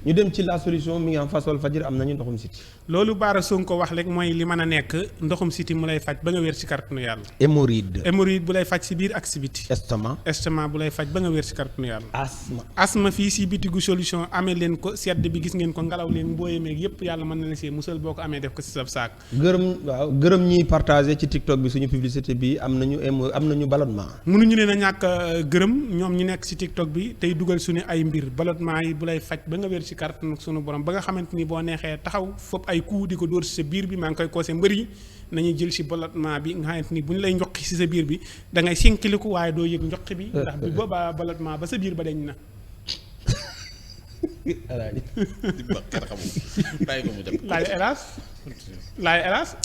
ñu dem ci la solution mi ngi en face Walfadjri am nañu ndoxum siti. loolu Bara Sonko wax rek mooy li mën a nekk ndoxum siti mu lay faj ba nga wér ci kàttanu yàlla. hémorroïde bu lay faj si biir ak si biti. estomac bu lay faj ba nga wér ci kàttanu yàlla. asma fii si bitigu solution amee leen ko sedd bi gis ngeen ko ngelaw leen mbooye meeg yépp yàlla mën na la see musal boo ko amee def ko si sa saak. gërëm ñiy partagé ci TikTok bi suñu publicité bi am nañu ballonnement. mënuñu leen a ñàkk gërëm ñoom ñi nekk si TikTok bi tey dugal suñu ay mbir ballonnement yi bu lay faj ba nga wér ci kàttanu sunu borom ba nga xamante ni boo neexee taxaw fopp ay coup di ko dóor ci sa biir bi maa ngi koy koose mbër yi nañuy jël ci ballonnement bi nga xamante ni bu ñu lay njoqi ci sa biir bi da ngay sinkiliku waaye doo yëg njoqi bi ndax bi boobaa ballonnement ba sa biir ba dañ na. alaaji bàyyi ko mu dem laaj hélas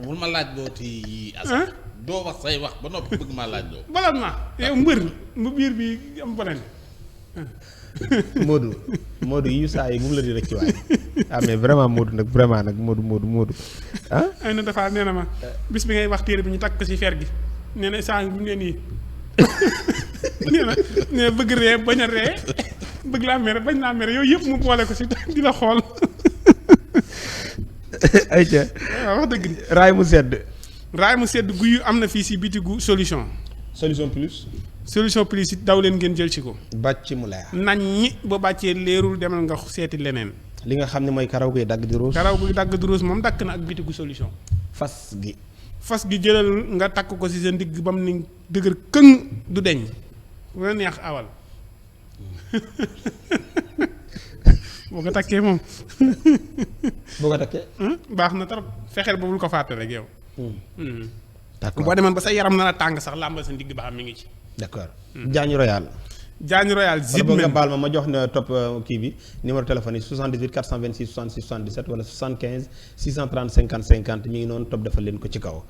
bul ma laaj doo ti asa doo wax say wax ba noppi bëgg maa laaj doo ballonnement yow mbër mu biir bi am balen Modou yu saa yi bu mu la di rek ci waay mais vraiment Modou nag vraiment nag Modou ay na dafa nee na ma bis bi ngay wax téere bi ñu takk ko ci fer gi nee na saa bu mu ne nii nee na bëgg ree bañ a ree bëgg laa mere bañ laa mere yooyu yëpp mu boole ko ci di la xool ayca waaw wax dëgg raay mu sedd guyu am na fii ci bitigu solution plus it daw leen ngeen jël ci ko. bàcc mu leer. nañ ñi ba bàccee leerul demal nga seeti leneen. li nga xam ne mooy karaw guy dagg di ruus. karaw guy dagg di ruus moom dakk na ak bitigu solution. fas gi jëlal nga takk ko ci sa ndigg ba mu ni dëgër këng du deñ bu la neex awal boo ko takkee moom. baax na trop fexeel ba bul ko fàtte rek yow. d'accord boo demoon ba sa yaram na la tàng sax làmbal sa ndigg ba xam mi ngi ci. d'accord Diagne Royal zip nga baal ma jox na topp kii bi numéro téléphone yi 78 426 66 77 wala 75 630 50 50 mi ngi noonu topp defal leen ko ci kaw